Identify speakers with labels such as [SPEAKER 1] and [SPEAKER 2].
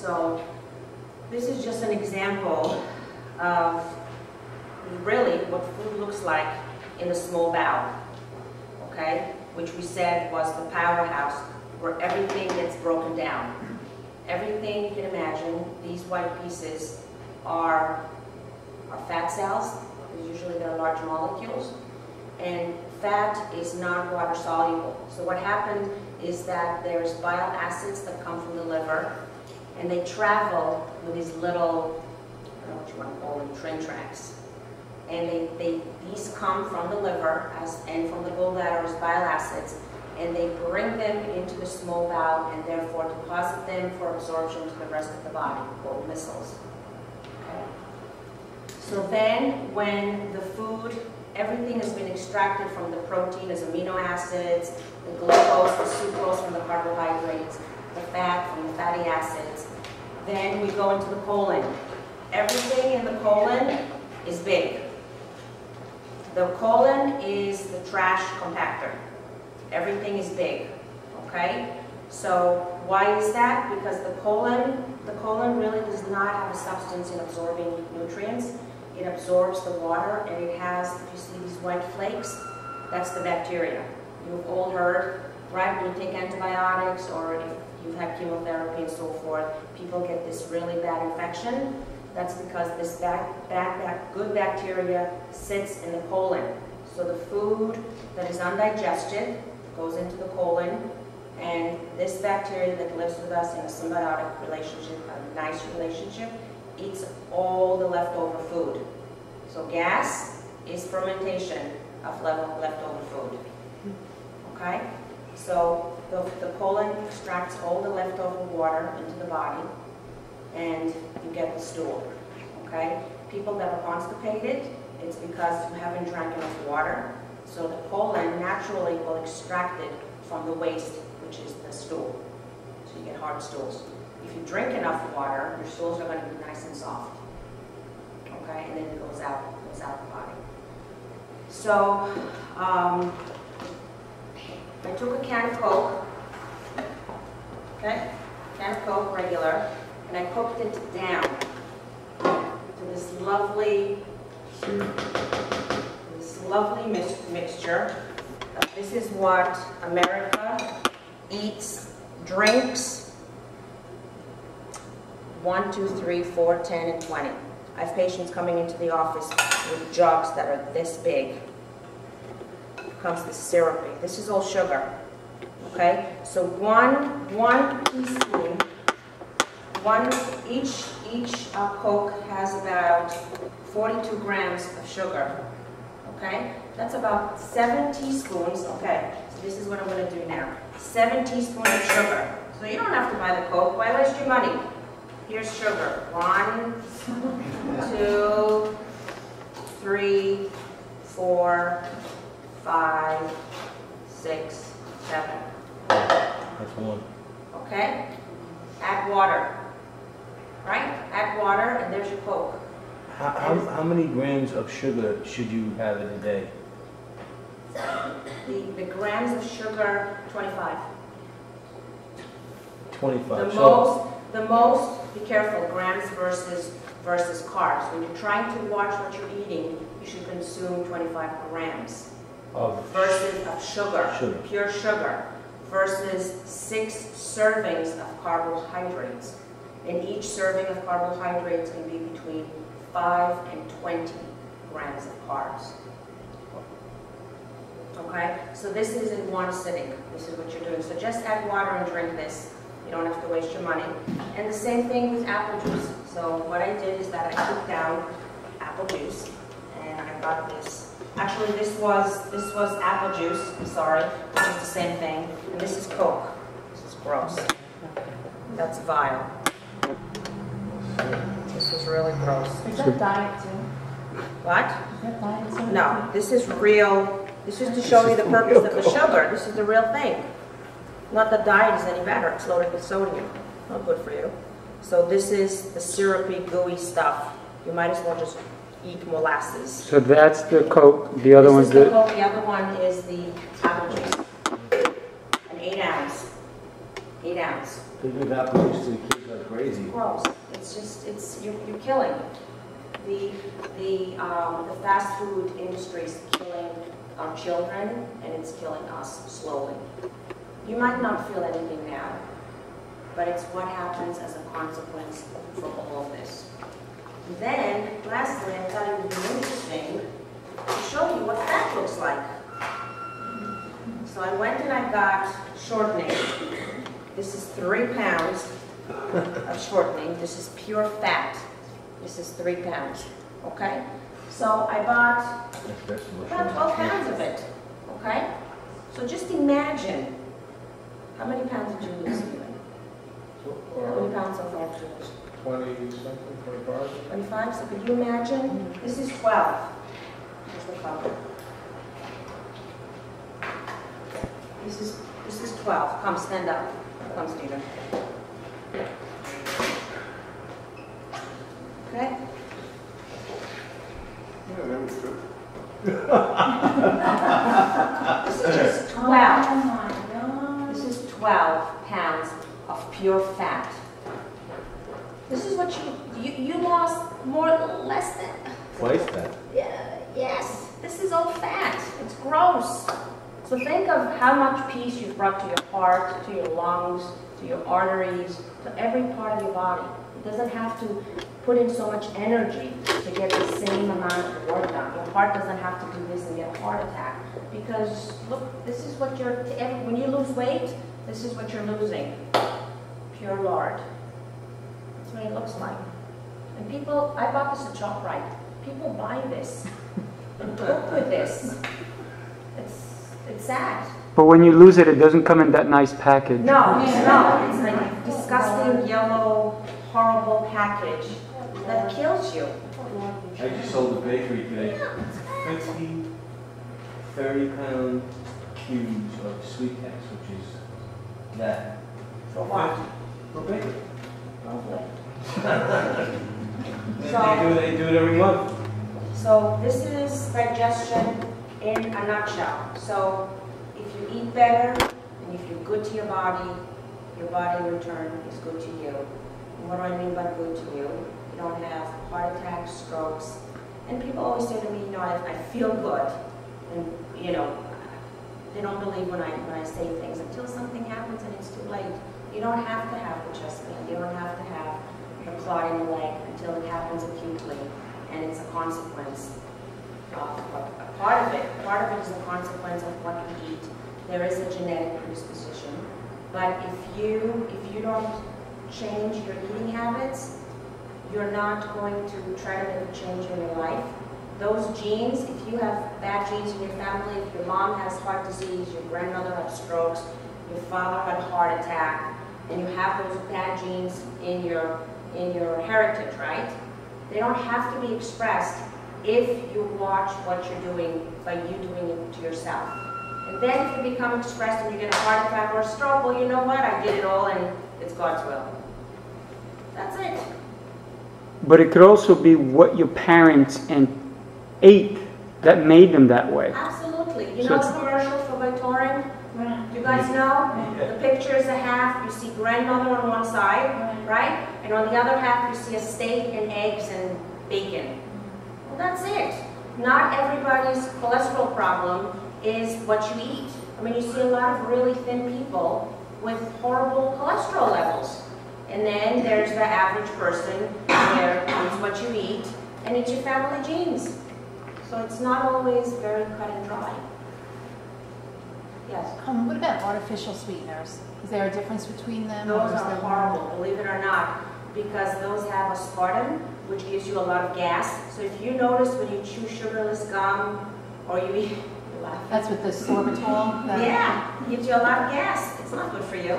[SPEAKER 1] So this is just an example of really what food looks like in the small bowel, okay? Which we said was the powerhouse where everything gets broken down. Everything you can imagine, these white pieces are fat cells. Usually they're large molecules. And fat is not water soluble. So what happened is that there's bile acids that come from the liver, and they travel with these little, I don't know what you want to call them, train tracks. And these come from the liver and from the gallbladder as bile acids, and they bring them into the small bowel and therefore deposit them for absorption to the rest of the body, called missiles. Okay. So then when the food, everything has been extracted from the protein as amino acids, the glucose, the sucrose from the carbohydrates, the fat from the fatty acids, then we go into the colon. Everything in the colon is big. The colon is the trash compactor. Everything is big, okay? So why is that? Because the colon really does not have a substance in absorbing nutrients. It absorbs the water, and it has, if you see these white flakes, that's the bacteria. You've all heard, right, when you take antibiotics or if you've had chemotherapy and so forth, people get this really bad infection. That's because this good bacteria sits in the colon. So the food that is undigested goes into the colon, and this bacteria that lives with us in a symbiotic relationship, a nice relationship, eats all the leftover food. So gas is fermentation of leftover food. Okay? So the colon extracts all the leftover water into the body, and you get the stool. Okay? People that are constipated, it's because you haven't drank enough water. So the colon naturally will extract it from the waste, which is the stool. So you get hard stools. If you drink enough water, your stools are going to be nice and soft. Okay? And then it goes out the body. So I took a can of Coke, okay? Can of Coke, regular, and I cooked it down to this lovely mixture. This is what America eats, drinks, 1, 2, 3, 4, 10, and 20. I have patients coming into the office with jugs that are this big. Comes the syrupy. This is all sugar. Okay? So one teaspoon, each Coke has about 42 grams of sugar. Okay? That's about 7 teaspoons. Okay, so this is what I'm going to do now. 7 teaspoons of sugar. So you don't have to buy the Coke. Why waste your money? Here's sugar. 1, 2, 3, 4, 5, 6, 7.
[SPEAKER 2] That's 1.
[SPEAKER 1] Okay? Add water. Right? Add water, and there's your Coke.
[SPEAKER 2] How many grams of sugar should you have in a day?
[SPEAKER 1] The grams of sugar, 25.
[SPEAKER 2] 25.
[SPEAKER 1] The most, be careful, grams versus carbs. When you're trying to watch what you're eating, you should consume 25 grams of sugar, pure sugar, versus 6 servings of carbohydrates. And each serving of carbohydrates can be between 5 and 20 grams of carbs. Okay, so this is in one sitting. This is what you're doing. So just add water and drink this. You don't have to waste your money. And the same thing with apple juice. So what I did is that I took down apple juice, and I got this. Actually, this was apple juice. I'm sorry, which is the same thing. And this is Coke. This is gross. That's vile. This is really gross.
[SPEAKER 3] Is that diet too?
[SPEAKER 1] What?
[SPEAKER 3] Is that diet too?
[SPEAKER 1] No, this is real. This is to show you the purpose of the sugar. This is the real thing. Not that diet is any better. It's loaded with sodium. Not good for you. So this is the syrupy, gooey stuff. You might as well just eat molasses.
[SPEAKER 4] So that's the Coke. The other one's
[SPEAKER 1] the Coke. The other one is the apple juice. An 8 ounce. 8 ounce.
[SPEAKER 2] Taking that produce to the kids like crazy.
[SPEAKER 1] Gross. It's just, you're killing. The fast food industry is killing our children, and it's killing us slowly. You might not feel anything now, but it's what happens as a consequence from all of this. Then, lastly, I thought it would be interesting to show you what fat looks like. So I went and I got shortening. This is 3 pounds of shortening. This is pure fat. This is 3 pounds, okay? So I bought about 12 pounds of it, okay? So just imagine, how many pounds did you lose even? How many pounds so far did you lose?
[SPEAKER 5] 20-something, 25?
[SPEAKER 1] 25, so could you imagine? This is 12. Here's the cover. This is 12. Come, stand up. Come, Stephen. Okay?
[SPEAKER 5] Yeah, that was good.
[SPEAKER 1] This is just 12.
[SPEAKER 3] Oh my God.
[SPEAKER 1] This is 12 pounds of pure fat. This is what you lost less than.
[SPEAKER 2] Twice that.
[SPEAKER 1] Yeah, yes. This is all fat. It's gross. So think of how much peace you've brought to your heart, to your lungs, to your arteries, to every part of your body. It doesn't have to put in so much energy to get the same amount of work done. Your heart doesn't have to do this and get a heart attack. Because look, this is what when you lose weight, this is what you're losing. Pure lard. That's what it looks like. And people, I bought this at ShopRite. People buy this and cook with this. It's sad.
[SPEAKER 4] But when you lose it, it doesn't come in that nice package.
[SPEAKER 1] No, no. It's like a disgusting yellow, horrible package that kills you.
[SPEAKER 2] I just sold the bakery today. 20, 30-pound cubes of sweet Tex, which is that.
[SPEAKER 1] For what?
[SPEAKER 2] For bakery.
[SPEAKER 1] So,
[SPEAKER 2] They do it every month.
[SPEAKER 1] so this is digestion in a nutshell. So if you eat better and if you're good to your body in return is good to you. And what do I mean by good to you? You don't have heart attacks, strokes. And people always say to me, you know, I feel good. And, you know, they don't believe when I say things until something happens and it's too late. You don't have to have the chest pain. You don't have to have the clot in the leg until it happens acutely. And it's a consequence. Part of it is a consequence of what you eat. There is a genetic predisposition, but if you don't change your eating habits, you're not going to try to make a change in your life. Those genes, if you have bad genes in your family, if your mom has heart disease, your grandmother had strokes, your father had a heart attack, and you have those bad genes in your heritage, right? They don't have to be expressed if you watch what you're doing by you doing it to yourself. And then if you become expressed and you get a heart attack or a stroke, well, you know what? I did it all and it's God's will. That's it.
[SPEAKER 4] But it could also be what your parents ate that made them that way.
[SPEAKER 1] Absolutely. You
[SPEAKER 4] So
[SPEAKER 1] know
[SPEAKER 4] it's-
[SPEAKER 1] the commercial for Victorian? You guys know? The picture is a half. You see grandmother on one side, right? And on the other half, you see a steak and eggs and bacon. Well, that's it. Not everybody's cholesterol problem is what you eat. I mean, you see a lot of really thin people with horrible cholesterol levels. And then there's the average person where it's what you eat and it's your family genes. So it's not always very cut and dry. Yes?
[SPEAKER 3] What about artificial sweeteners? Is there a difference between them?
[SPEAKER 1] Those
[SPEAKER 3] or is
[SPEAKER 1] are
[SPEAKER 3] there
[SPEAKER 1] horrible, believe it or not, because those have aspartame, which gives you a lot of gas. So if you notice when you chew sugarless gum or you eat,
[SPEAKER 3] That's with the sorbitol?
[SPEAKER 1] yeah, it gives you a lot of gas. It's not good for you.